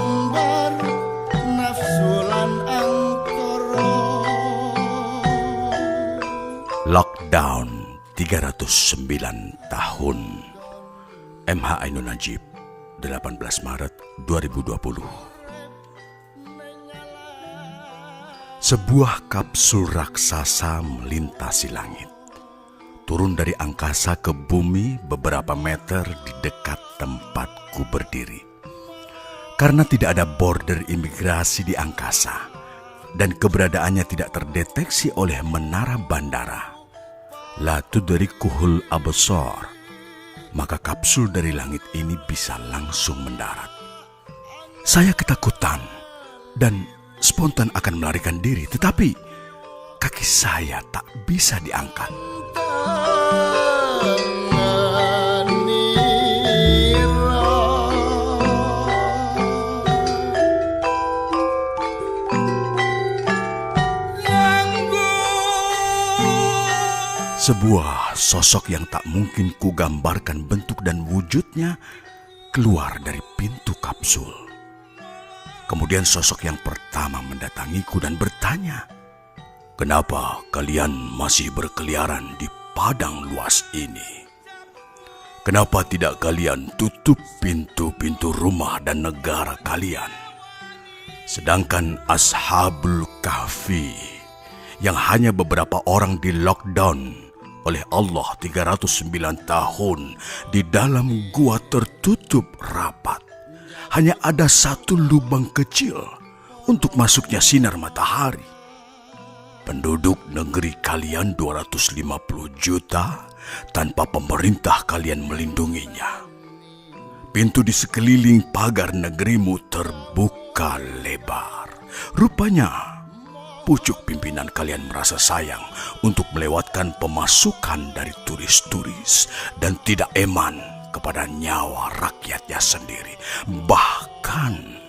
sumber nafsulan angkara. Lockdown 309 tahun. MH Ainun Najib, 18 Maret 2020. Sebuah kapsul raksasa melintasi langit, turun dari angkasa ke bumi beberapa meter di dekat tempatku berdiri. Karena tidak ada border imigrasi di angkasa dan keberadaannya tidak terdeteksi oleh menara bandara, la tudrikuhul absar, maka kapsul dari langit ini bisa langsung mendarat. Saya ketakutan dan spontan akan melarikan diri, tetapi kaki saya tak bisa diangkat. Sebuah sosok yang tak mungkin kugambarkan bentuk dan wujudnya keluar dari pintu kapsul. Kemudian sosok yang pertama mendatangiku dan bertanya, "Kenapa kalian masih berkeliaran di padang luas ini? Kenapa tidak kalian tutup pintu-pintu rumah dan negara kalian? Sedangkan Ashabul Kahfi yang hanya beberapa orang di lockdown oleh Allah 309 tahun di dalam gua tertutup rapat. Hanya ada satu lubang kecil untuk masuknya sinar matahari. Penduduk negeri kalian 250 juta tanpa pemerintah kalian melindunginya. Pintu di sekeliling pagar negerimu terbuka lebar. Rupanya pucuk pimpinan kalian merasa sayang untuk melewatkan pemasukan dari turis-turis dan tidak eman kepada nyawa rakyatnya sendiri. Bahkan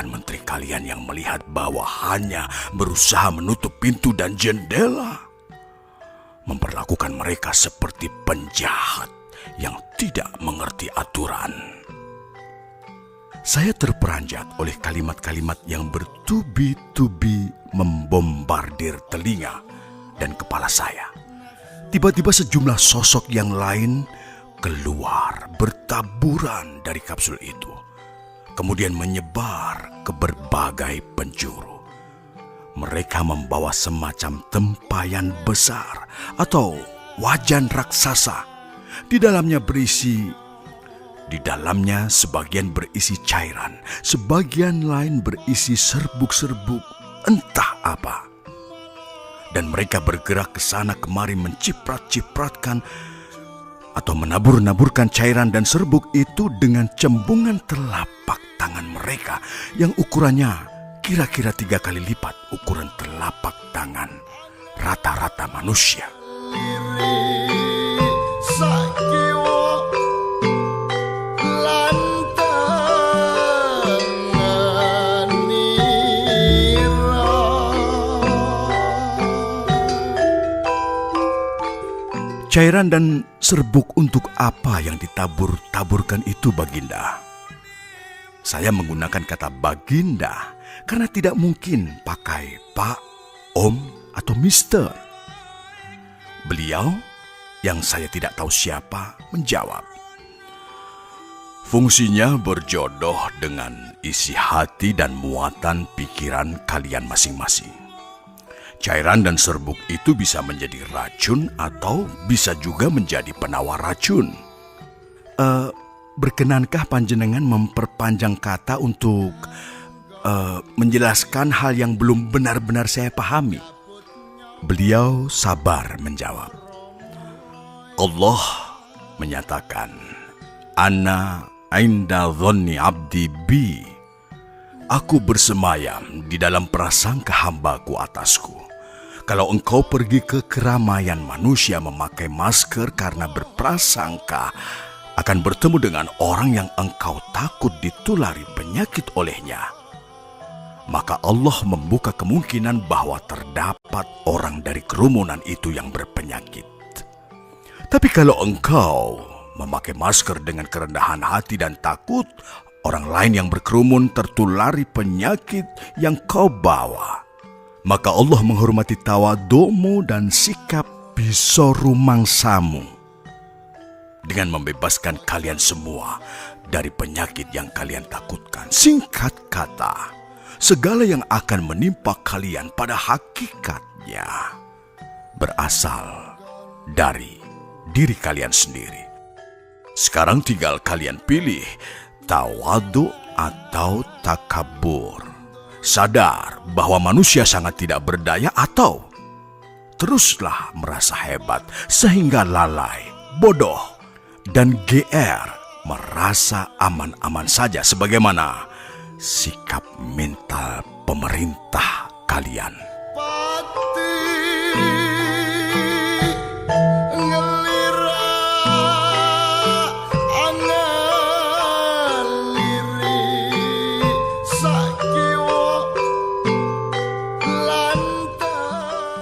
menteri kalian yang melihat bahwa hanya berusaha menutup pintu dan jendela, memperlakukan mereka seperti penjahat yang tidak mengerti aturan. Saya terperanjat oleh kalimat-kalimat yang bertubi-tubi membombardir telinga dan kepala saya. Tiba-tiba sejumlah sosok yang lain keluar bertaburan dari kapsul itu, kemudian menyebar ke berbagai penjuru. Mereka membawa semacam tempayan besar atau wajan raksasa. Di dalamnya sebagian berisi cairan, sebagian lain berisi serbuk-serbuk entah apa. Dan mereka bergerak ke sana kemari menciprat-cipratkan atau menabur-naburkan cairan dan serbuk itu dengan cembungan telapak tangan mereka yang ukurannya kira-kira 3 kali lipat ukuran telapak tangan rata-rata manusia. Cairan dan serbuk untuk apa yang ditabur-taburkan itu, Baginda? Saya menggunakan kata Baginda karena tidak mungkin pakai Pak, Om, atau Mister. Beliau, yang saya tidak tahu siapa, menjawab, "Fungsinya berjodoh dengan isi hati dan muatan pikiran kalian masing-masing. Cairan dan serbuk itu bisa menjadi racun atau bisa juga menjadi penawar racun." Berkenankah panjenengan memperpanjang kata untuk menjelaskan hal yang belum benar-benar saya pahami? Beliau sabar menjawab. Allah menyatakan, "Ana inda dhanni abdi bi." Aku bersemayam di dalam prasangka hambaku atasku. Kalau engkau pergi ke keramaian manusia memakai masker karena berprasangka akan bertemu dengan orang yang engkau takut ditulari penyakit olehnya, maka Allah membuka kemungkinan bahwa terdapat orang dari kerumunan itu yang berpenyakit. Tapi kalau engkau memakai masker dengan kerendahan hati dan takut orang lain yang berkerumun tertulari penyakit yang kau bawa. Maka Allah menghormati tawadumu dan sikap bisoru mangsamu dengan membebaskan kalian semua dari penyakit yang kalian takutkan. Singkat kata, segala yang akan menimpa kalian pada hakikatnya berasal dari diri kalian sendiri. Sekarang tinggal kalian pilih tawadu atau takabur. Sadar bahwa manusia sangat tidak berdaya, atau teruslah merasa hebat sehingga lalai, bodoh, dan GR merasa aman-aman saja sebagaimana sikap mental pemerintah kalian. Pati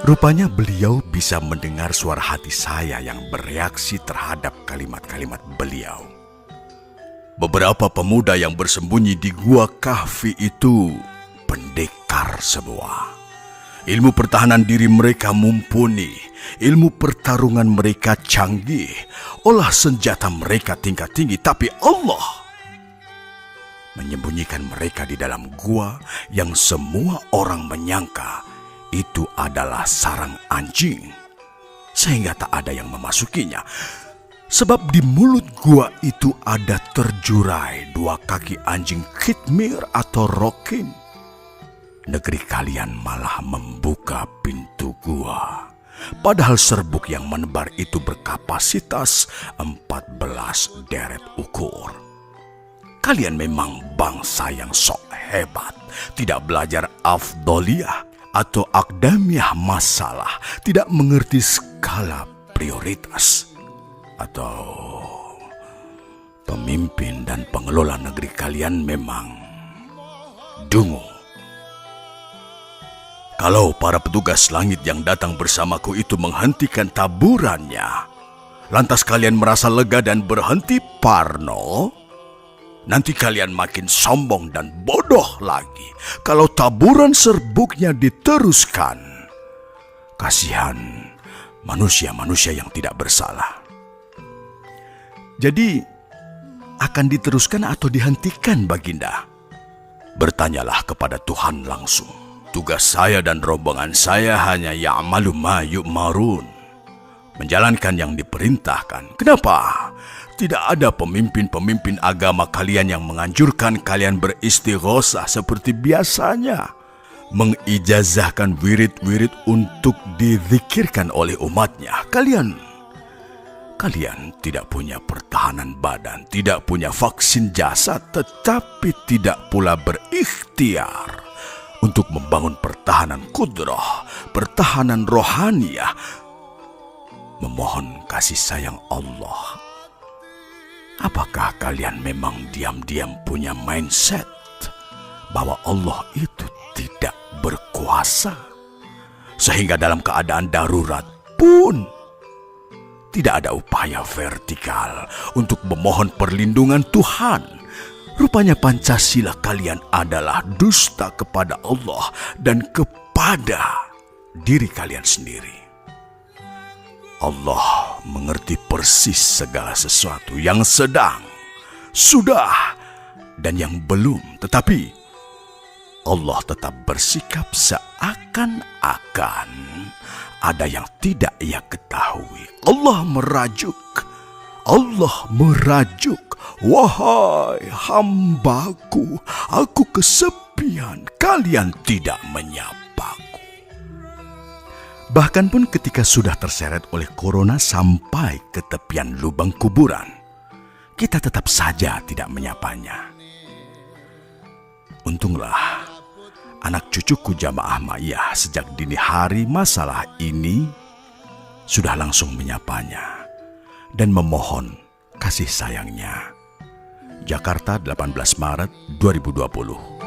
Rupanya beliau bisa mendengar suara hati saya yang bereaksi terhadap kalimat-kalimat beliau. Beberapa pemuda yang bersembunyi di gua kahfi itu pendekar semua. Ilmu pertahanan diri mereka mumpuni, ilmu pertarungan mereka canggih, olah senjata mereka tingkat tinggi, tapi Allah menyembunyikan mereka di dalam gua yang semua orang menyangka itu adalah sarang anjing, sehingga tak ada yang memasukinya. Sebab di mulut gua itu ada terjurai 2 kaki anjing khitmir atau rokin. Negeri kalian malah membuka pintu gua, padahal serbuk yang menebar itu berkapasitas 14 deret ukur. Kalian memang bangsa yang sok hebat, tidak belajar afdoliyah atau akdamiah masalah, tidak mengerti skala prioritas, atau pemimpin dan pengelola negeri kalian memang dungu. Kalau para petugas langit yang datang bersamaku itu menghentikan taburannya, lantas kalian merasa lega dan berhenti parno, nanti kalian makin sombong dan bodoh lagi kalau taburan serbuknya diteruskan. Kasihan manusia-manusia yang tidak bersalah. Jadi, akan diteruskan atau dihentikan, Baginda? Bertanyalah kepada Tuhan langsung. Tugas saya dan rombongan saya hanya ya'malu ma yu'marun, menjalankan yang diperintahkan. Kenapa tidak ada pemimpin-pemimpin agama kalian yang menganjurkan kalian beristighosah seperti biasanya, mengijazahkan wirid-wirid untuk dizikirkan oleh umatnya? Kalian tidak punya pertahanan badan, tidak punya vaksin jasad, tetapi tidak pula berikhtiar untuk membangun pertahanan kudrah, pertahanan rohaniyah, memohon kasih sayang Allah. Apakah kalian memang diam-diam punya mindset bahwa Allah itu tidak berkuasa, sehingga dalam keadaan darurat pun tidak ada upaya vertikal untuk memohon perlindungan Tuhan? Rupanya Pancasila kalian adalah dusta kepada Allah dan kepada diri kalian sendiri. Allah mengerti persis segala sesuatu yang sedang, sudah, dan yang belum. Tetapi Allah tetap bersikap seakan-akan ada yang tidak ia ketahui. Allah merajuk, wahai hambaku, aku kesepian, kalian tidak menyapaku. Bahkan pun ketika sudah terseret oleh corona sampai ke tepian lubang kuburan, kita tetap saja tidak menyapanya. Untunglah anak cucuku jamaah Ma'iyah sejak dini hari masalah ini sudah langsung menyapanya dan memohon kasih sayangnya. Jakarta, 18 Maret 2020.